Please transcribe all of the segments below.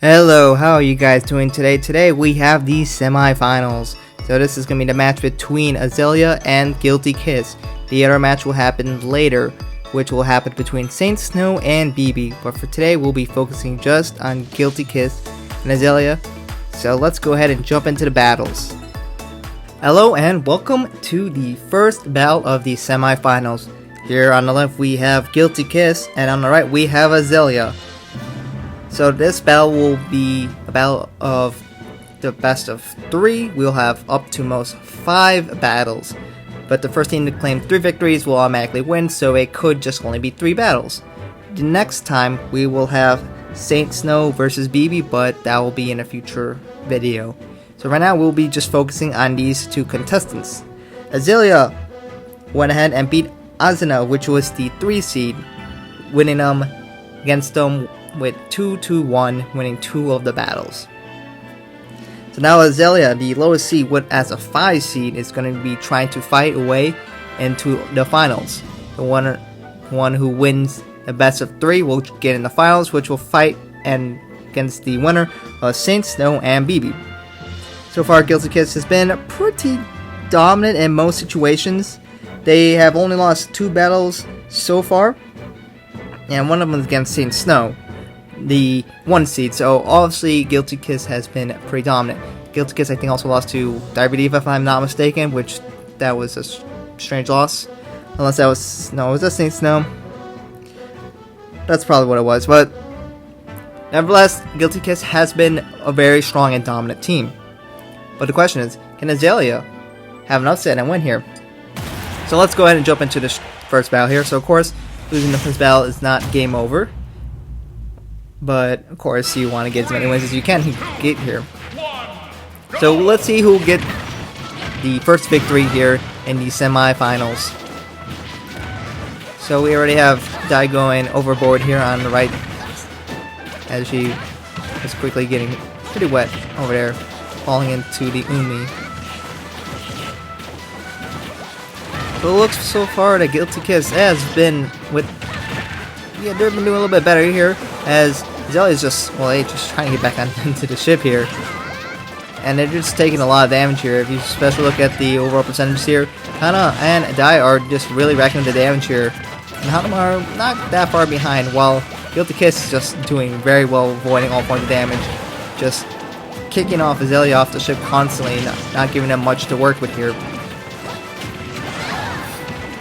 Hello, how are you guys doing today? Today we have the semifinals. So this is going to be the match between AZALEA and Guilty Kiss. The other match will happen later, which will happen between Saint Snow and BiBi. But for today we'll be focusing just on Guilty Kiss and AZALEA. So let's go ahead and jump into the battles. Hello and welcome to the first battle of the semifinals. Here on the left we have Guilty Kiss and on the right we have AZALEA. So this battle will be a battle of the best of 3. We'll have up to most 5 battles. But the first team to claim 3 victories will automatically win, so it could just only be 3 battles. The next time we will have Saint Snow versus BiBi, but that will be in a future video. So right now we'll be just focusing on these 2 contestants. AZALEA went ahead and beat Asuna, which was the 3 seed, winning them against them with 2-1, winning 2 of the battles. So now AZALEA, the lowest seed as a 5 seed, is going to be trying to fight away into the finals. The one who wins the best of 3 will get in the finals, which will fight against the winner of Saint Snow and BiBi. So far, Guilty Kiss has been pretty dominant in most situations. They have only lost 2 battles so far, and one of them is against Saint Snow, the 1 seed, so obviously Guilty Kiss has been pretty dominant. Guilty Kiss I think also lost to DiverDiva if I'm not mistaken, which that was a strange loss. Unless that was, no, was that Saint Snow? That's probably what it was, but nevertheless, Guilty Kiss has been a very strong and dominant team. But the question is, can AZALEA have an upset and win here? So let's go ahead and jump into this first battle here. So of course, losing the first battle is not game over. But, of course, you want to get as many wins as you can get here. So, let's see who will get the first victory here in the semifinals. So, we already have Dai going overboard here on the right, as she is quickly getting pretty wet over there, falling into the Umi. So, it looks so far that Guilty Kiss has been they've been doing a little bit better here, as AZALEA is just trying to get back into the ship here. And they're just taking a lot of damage here. If you especially look at the overall percentages here, Kanan and Dai are just really racking the damage here. And Hanamaru not that far behind, while Guilty Kiss is just doing very well, avoiding all forms of damage. Just kicking off AZALEA off the ship constantly, not giving them much to work with here.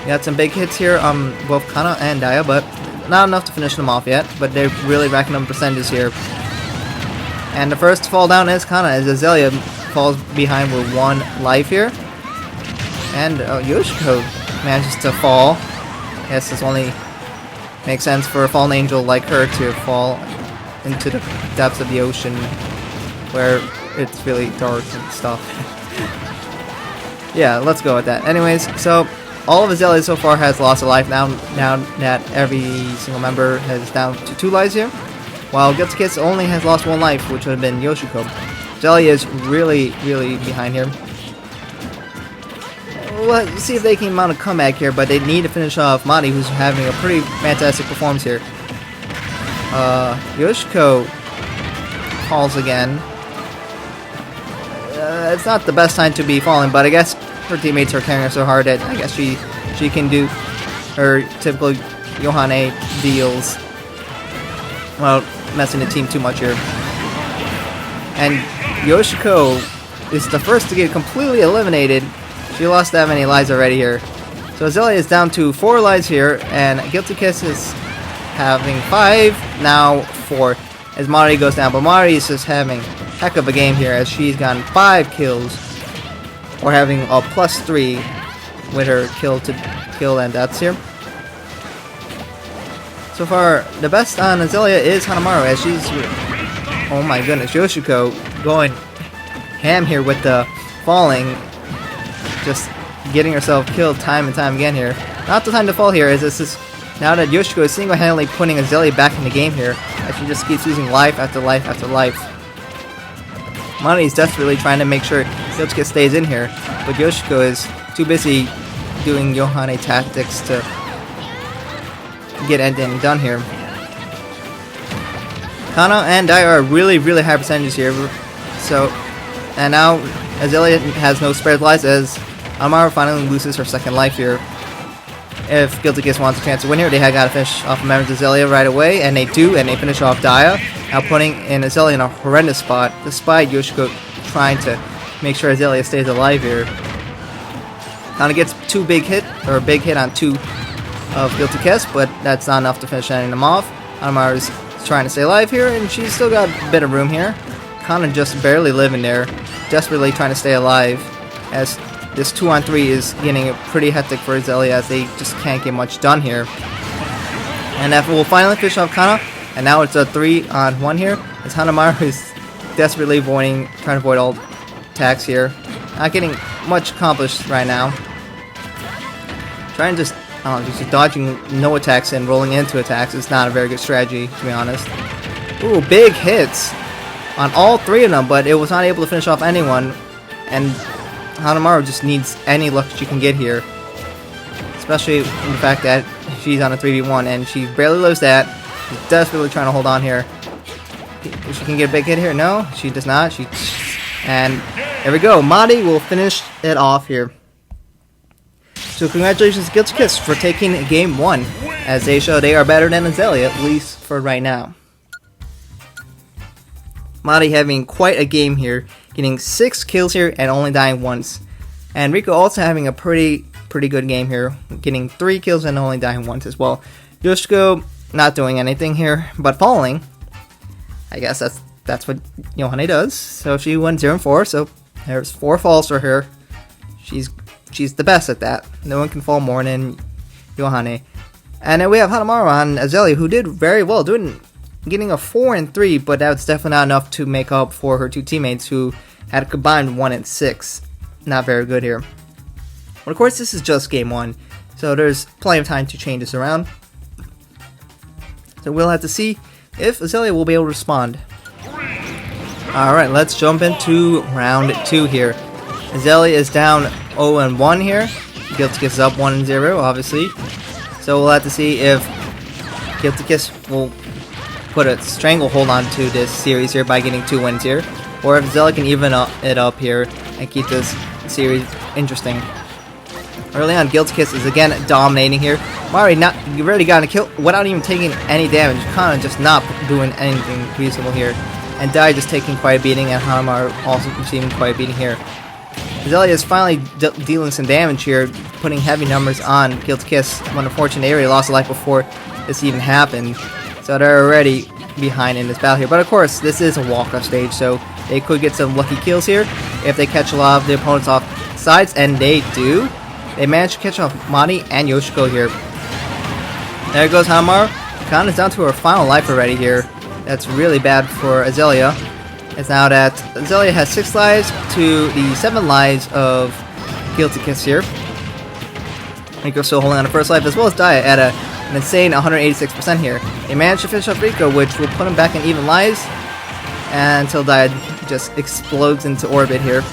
Got some big hits here on both Kanan and Dai, but not enough to finish them off yet, but they're really racking up percentages here. And the first to fall down is Kanan, as AZALEA falls behind with 1 life here. And Yoshiko manages to fall. Yes, this only makes sense for a fallen angel like her to fall into the depths of the ocean, where it's really dark and stuff. Yeah, let's go with that. Anyways, so all of AZALEA so far has lost a life now that every single member is down to 2 lives here, while Guilty Kiss only has lost 1 life, which would have been Yoshiko. AZALEA is really behind here. Let's see if they can mount a comeback here, but they need to finish off Maki, who's having a pretty fantastic performance here. Yoshiko falls again. It's not the best time to be falling, but I guess her teammates are carrying her so hard that I guess she can do her typical Yohane deals without messing the team too much here. And Yoshiko is the first to get completely eliminated. She lost that many lives already here. So AZALEA is down to 4 lives here, and Guilty Kiss is having 5, now 4, as Maki goes down. But Maki is just having a heck of a game here, as she's gotten 5 kills. Or having a +3 with her kill and deaths here. So far, the best on AZALEA is Hanamaru, as she's, oh my goodness, Yoshiko going ham here with the falling, just getting herself killed time and time again here. Not the time to fall here, as this is now that Yoshiko is single-handedly putting AZALEA back in the game here, as she just keeps losing life after life after life. Maki is desperately trying to make sure Guilty Kiss stays in here, but Yoshiko is too busy doing Yohane tactics to get anything done here. Kana and Dai are really high percentages here. So, and now AZALEA has no spared lives as Hanamaru finally loses her second life here. If Guilty Kiss wants a chance to win here, they had got to finish off members of AZALEA right away, and they do, and they finish off Daya, now putting in AZALEA in a horrendous spot, despite Yoshiko trying to make sure AZALEA stays alive here. Kana gets a big hit on 2 of Guilty Kiss, but that's not enough to finish ending them off. Hanamaru's trying to stay alive here, and she's still got a bit of room here. Kanan just barely living there, desperately trying to stay alive, as this 2-on-3 is getting pretty hectic for AZALEA as they just can't get much done here. And after we'll finally finish off Kana, and now it's a 3-on-1 here, as Hanamaru is desperately trying to avoid all attacks here. Not getting much accomplished right now. Trying to just dodging no attacks and rolling into attacks is not a very good strategy, to be honest. Ooh, big hits on all 3 of them, but it was not able to finish off anyone. And Hanamaru just needs any luck she can get here. Especially in the fact that she's on a 3v1 and she barely lives that. She's desperately trying to hold on here. She can get a big hit here. No, she does not. And there we go. Maki will finish it off here. So congratulations to Guilty Kiss for taking game 1, as they show they are better than AZALEA, at least for right now. Maki having quite a game here, getting 6 kills here and only dying once. And Rico also having a pretty good game here, getting 3 kills and only dying once as well. Yoshiko not doing anything here, but falling. I guess that's what Yohane does. So she went 0-4, so there's 4 falls for her. She's the best at that. No one can fall more than Yohane. And then we have Hanamaru on AZALEA, who did very well, getting a 4-3, but that's definitely not enough to make up for her 2 teammates who had a combined 1-6. Not very good here. But of course, this is just game 1, so there's plenty of time to change this around. So we'll have to see if AZALEA will be able to respond. Alright, let's jump into round 2 here. AZALEA is down 0-1 here. Guilty Kiss is up 1-0, obviously. So we'll have to see if Guilty Kiss will put a stranglehold onto this series here by getting 2 wins here, or if AZALEA can even it up here and keep this series interesting. Early on, Guilty Kiss is again dominating here. Mari already got a kill without even taking any damage. Kanan just not doing anything reasonable here. And Dai just taking quite a beating, and Hanamaru also receiving quite a beating here. AZALEA is finally dealing some damage here, putting heavy numbers on Guilty Kiss, when unfortunately they already lost a life before this even happened. So they're already behind in this battle here. But of course, this is a walk-off stage, so they could get some lucky kills here if they catch a lot of the opponents off sides, and they do. They managed to catch off Maki and Yoshiko here. There goes Hanamaru. Kanan is down to her final life already here. That's really bad for AZALEA. It's now that AZALEA has 6 lives to the 7 lives of Guilty Kiss here. Nico still holding on to first life, as well as Daya at an insane 186% here. They managed to finish off Rico, which will put him back in even lives, until Daya just explodes into orbit here.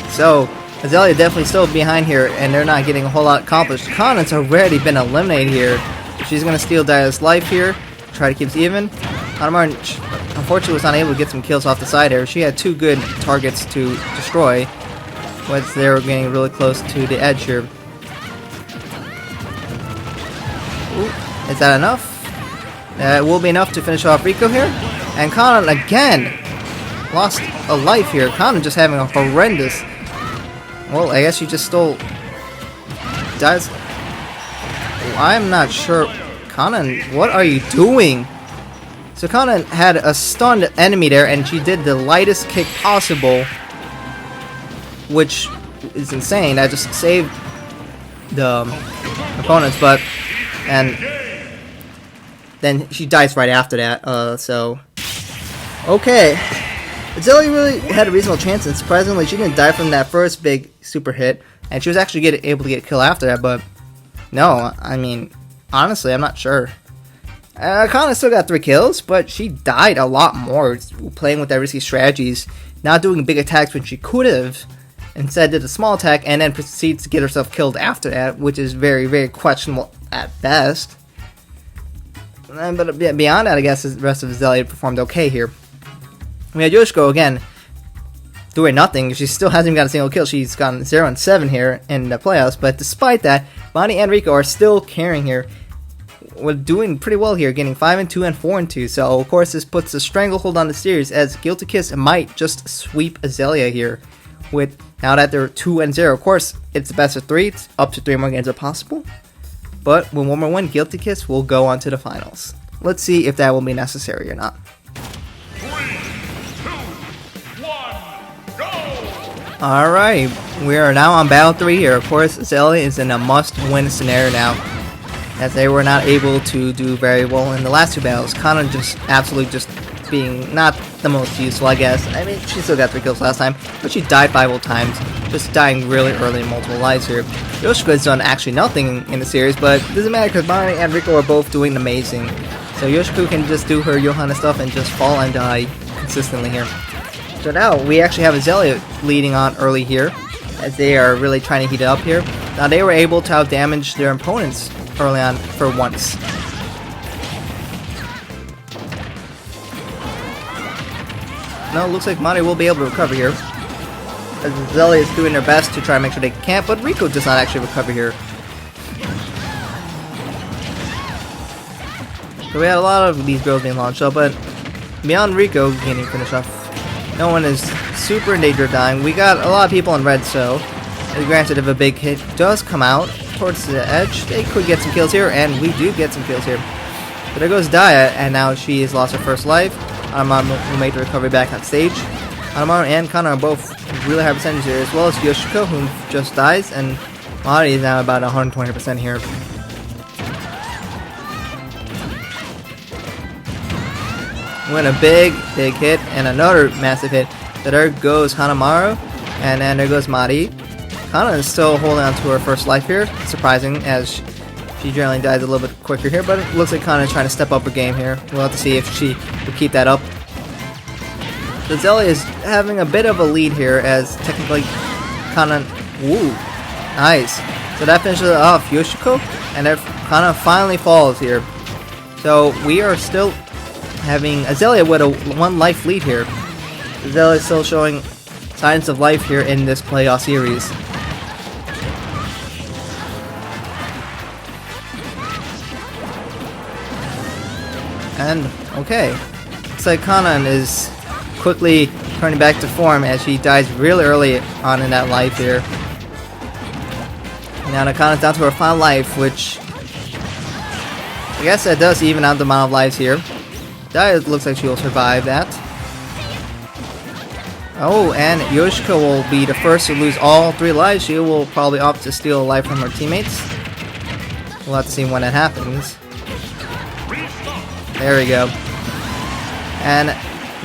So AZALEA definitely still behind here, and they're not getting a whole lot accomplished. Kanan's already been eliminated here. She's going to steal Daya's life here, try to keep it even. Hanamaru, unfortunately, was not able to get some kills off the side here. She had 2 good targets to destroy, but they were getting really close to the edge here. Ooh, is that enough? It will be enough to finish off Rico here. And Kanan again lost a life here. Kanan just having a horrendous... Well, I guess she just stole... Dies... I'm not sure. Kanan, what are you doing? So Kanan had a stunned enemy there, and she did the lightest kick possible, which is insane. That just saved the opponents, but... And then she dies right after that, so... Okay. AZALEA really had a reasonable chance, and surprisingly, she didn't die from that first big super hit, and she was actually able to get a kill after that, but... No, I mean, honestly, I'm not sure. Kanan still got 3 kills, but she died a lot more playing with that risky strategies, not doing big attacks when she could have. Instead did a small attack and then proceeds to get herself killed after that, which is very, very questionable at best. But beyond that, I guess the rest of Azalea performed okay here. We had Yoshiko again doing nothing. She still hasn't even got a single kill. She's gotten 0-7 here in the playoffs. But despite that, Bonnie and Rico are still carrying here. We're doing pretty well here, getting 5-2 and 4-2. So of course this puts a stranglehold on the series, as Guilty Kiss might just sweep Azalea here. With now that they're 2-0, of course it's the best of 3. It's up to 3 more games are possible. But with one more win, Guilty Kiss will go on to the finals. Let's see if that will be necessary or not. 3, 2, 1, go! Alright, we are now on battle 3 here. Of course, Azalea is in a must-win scenario now, as they were not able to do very well in the last 2 battles. Kanan just absolutely just being not the most useful, I guess. I mean, she still got 3 kills last time, but she died 5 times, just dying really early in multiple lives here. Yoshiko has done actually nothing in the series, but it doesn't matter because Bonnie and Rico are both doing amazing. So Yoshiko can just do her Johanna stuff and just fall and die consistently here. So now we actually have Azalea leading on early here, as they are really trying to heat it up here. Now they were able to outdamage their opponents early on for once. No, it looks like Maki will be able to recover here, as Azalea is doing their best to try and make sure they can't, but Rico does not actually recover here. So we had a lot of these girls being launched up, but beyond Rico getting finished off, no one is super in danger of dying. We got a lot of people in red, so granted if a big hit does come out towards the edge, they could get some kills here, and we do get some kills here. But there goes Daya, and now she has lost her first life. Hanamaru will make the recovery back on stage. Hanamaru and Kanan are both really high percentage here, as well as Yoshiko, who just dies, and Maki is now about 120% here. Win a big hit, and another massive hit. So there goes Hanamaru, and then there goes Maki. Kanan is still holding on to her first life here, surprising, as she generally dies a little bit quicker here, but it looks like Kanan is trying to step up her game here. We'll have to see if she will keep that up. Azalea is having a bit of a lead here, as technically Kanan, woo, nice. So that finishes off Yoshiko, and Kanan finally falls here. So we are still having Azalea with a 1 life lead here. Azalea is still showing signs of life here in this playoff series. And, okay, looks like Kanan is quickly turning back to form as she dies really early on in that life here. Now Kanan's down to her final life, which I guess that does even out the amount of lives here. That looks like she will survive that. Oh, and Yoshiko will be the first to lose all 3 lives. She will probably opt to steal a life from her teammates. We'll have to see when that happens. There we go. And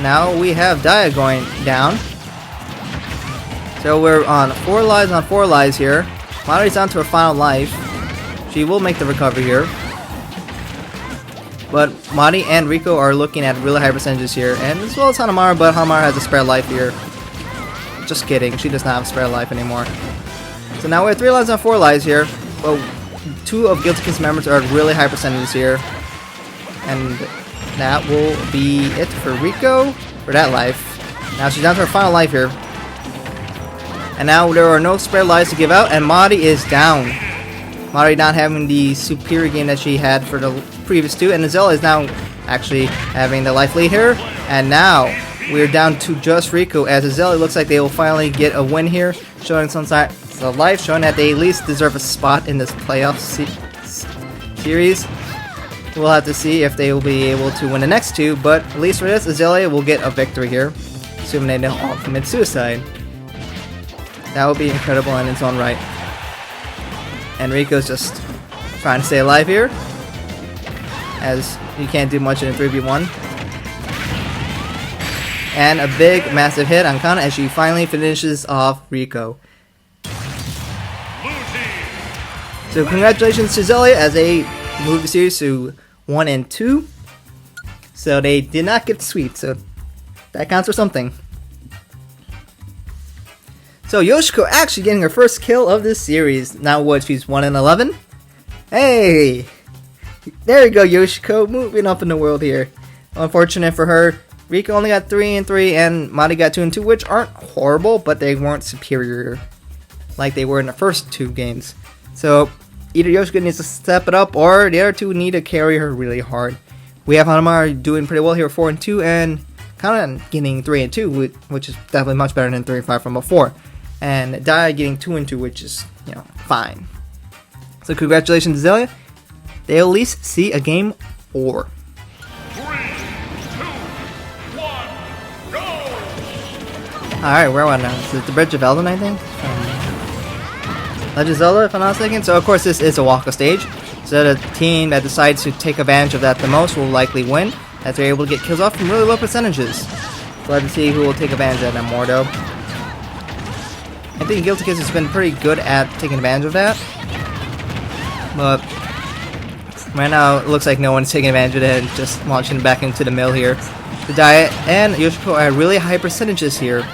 now we have Daya going down. So we're on 4 lives here. Mari's on to her final life. She will make the recovery here. But Maki and Rico are looking at really high percentages here, and as well as Hanamaru, but Hanamaru has a spare life here. Just kidding, she does not have a spare life anymore. So now we have 3 lives on 4 lives here, but 2 of Guilty Kiss members are at really high percentages here. And that will be it for Rico for that life. Now she's down to her final life here. And now there are no spare lives to give out, and Maki is down. Maki not having the superior game that she had for the previous 2, and Azalea is now actually having the life lead here. And now we're down to just Rico, as Azalea looks like they will finally get a win here, showing some signs of life, showing that they at least deserve a spot in this playoff series. We'll have to see if they will be able to win the next 2, but at least for this, Azalea will get a victory here, assuming they don't all commit suicide. That would be incredible in its own right. And Rico's just trying to stay alive here, as you can't do much in a 3v1. And a big, massive hit on Kanan as she finally finishes off Rico. So congratulations to Azalea as they moved the series to 1 and 2. So they did not get sweep, so that counts for something. So Yoshiko actually getting her first kill of this series. Now what, she's 1 and 11? Hey! There you go, Yoshiko, moving up in the world here. Unfortunate for her, Rika only got 3 and 3, and Mari got 2 and 2, which aren't horrible, but they weren't superior like they were in the first 2 games. So either Yoshiko needs to step it up, or the other two need to carry her really hard. We have Hanamaru doing pretty well here, 4 and 2, and Kanan getting 3 and 2, which is definitely much better than 3 and 5 from before. And Dai getting 2 and 2, which is, fine. So congratulations, Azalea. They'll at least see a game 4. 3, 2, 1, go! Alright, where am I now? Is it the Bridge of Elden, I think? Legend of Zelda, if I'm not mistaken. So of course this is a walk-up stage. So the team that decides to take advantage of that the most will likely win, as they're able to get kills off from really low percentages. Glad to see who will take advantage of that more though. I think Guilty Kiss has been pretty good at taking advantage of that. But right now it looks like no one's taking advantage of it and just launching it back into the mill here. The Diet and Yoshiko are really high percentages here.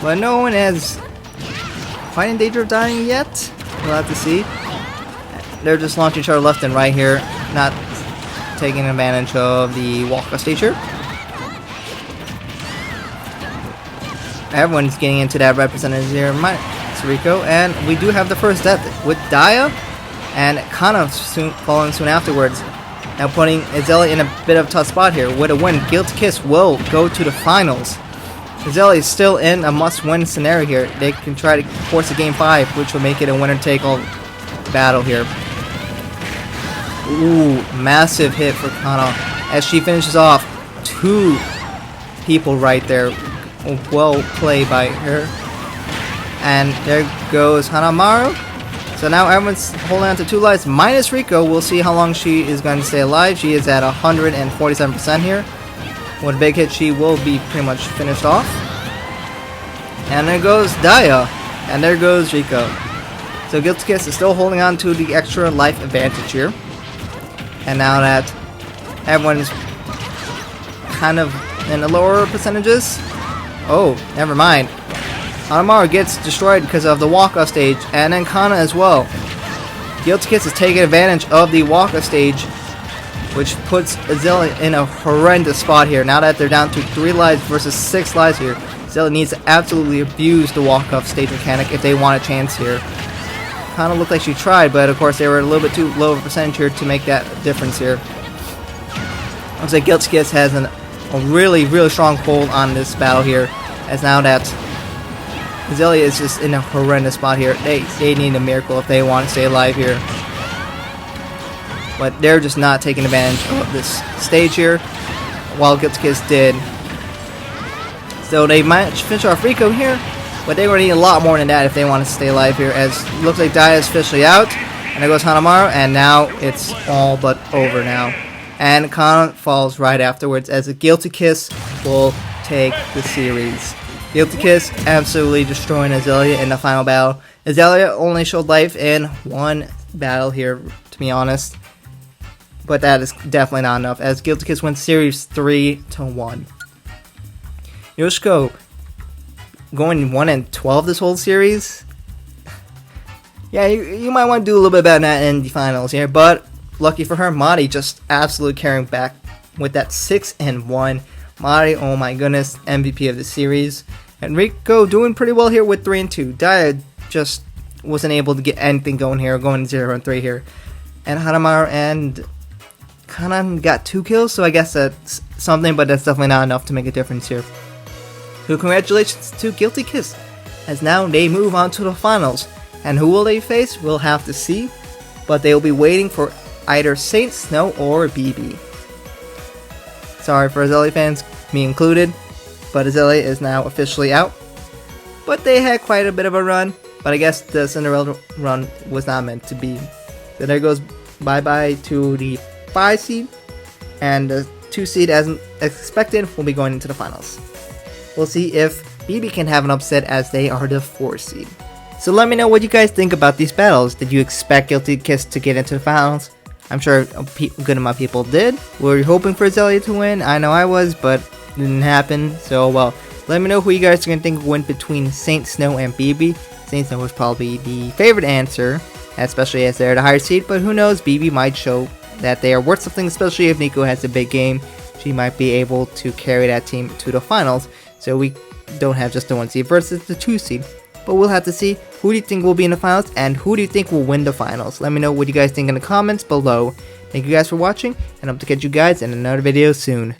But no one has quite in danger of dying yet. We'll have to see. They're just launching each other left and right here, not taking advantage of the walk-up stage here. Everyone's getting into that red percentage here, Rico, and we do have the first death with Daya and Kanan following soon afterwards. Now putting Azalea in a bit of a tough spot here. With a win, Guilty Kiss will go to the finals. Azalea is still in a must-win scenario here. They can try to force a game 5, which will make it a winner-take-all battle here. Ooh, massive hit for Kanan as she finishes off 2 people right there. Well played by her. And there goes Hanamaru. So now everyone's holding on to 2 lives, minus Rico. We'll see how long she is going to stay alive. She is at 147% here. With a big hit, she will be pretty much finished off. And there goes Daya. And there goes Rico. So Guilty Kiss is still holding on to the extra life advantage here. And now that everyone's kind of in the lower percentages. Oh, never mind. Hanamaru gets destroyed because of the walk-up stage, and then Kanan as well. Guilty Kiss is taking advantage of the walk-up stage, which puts Azalea in a horrendous spot here. Now that they're down to 3 lives versus 6 lives here, Azalea needs to absolutely abuse the walk-up stage mechanic if they want a chance here. Kanan looked like she tried, but of course they were a little bit too low of a percentage here to make that difference here. Looks like Guilty Kiss has a really, really strong hold on this battle here, as now that Azalea is just in a horrendous spot here. They need a miracle if they want to stay alive here. But they're just not taking advantage of this stage here, while Guilty Kiss did. So they might finish off Rico here, but they would need a lot more than that if they want to stay alive here, as it looks like Daya is officially out. And there goes Hanamaru, and now it's all but over now. And Kanan falls right afterwards, as a Guilty Kiss will take the series. Guilty Kiss absolutely destroying Azalea in the final battle. Azalea only showed life in 1 battle here, to be honest. But that is definitely not enough, as Guilty Kiss wins series 3-1. Yoshiko going 1 and 12 this whole series. Yeah, you might want to do a little bit better than that in the finals here, but lucky for her, Mari just absolutely carrying back with that 6 and 1. Mari, oh my goodness, MVP of the series. And Rico doing pretty well here with 3 and 2. Daya just wasn't able to get anything going here, going 0 and 3 here. And Hanamaru and Kanan got 2 kills, so I guess that's something, but that's definitely not enough to make a difference here. So congratulations to Guilty Kiss, as now they move on to the finals. And who will they face? We'll have to see, but they will be waiting for either Saint Snow or BiBi. Sorry for Azalea fans, me included, but Azalea is now officially out. But they had quite a bit of a run, but I guess the Cinderella run was not meant to be. So there goes bye-bye to the 5 seed, and the 2 seed, as expected, will be going into the finals. We'll see if BiBi can have an upset, as they are the 4 seed. So let me know what you guys think about these battles. Did you expect Guilty Kiss to get into the finals? I'm sure a good amount of people did. Were you hoping for Azalea to win? I know I was, but it didn't happen. So, well, let me know who you guys are going to think went between Saint Snow and BiBi. Saint Snow was probably the favorite answer. especially as they're the higher seed, but who knows, BiBi might show that they are worth something, especially if Nico has a big game. She might be able to carry that team to the finals, so we don't have just the 1 seed versus the 2 seed. But we'll have to see. Who do you think will be in the finals, and who do you think will win the finals? Let me know what you guys think in the comments below. Thank you guys for watching, and I hope to catch you guys in another video soon.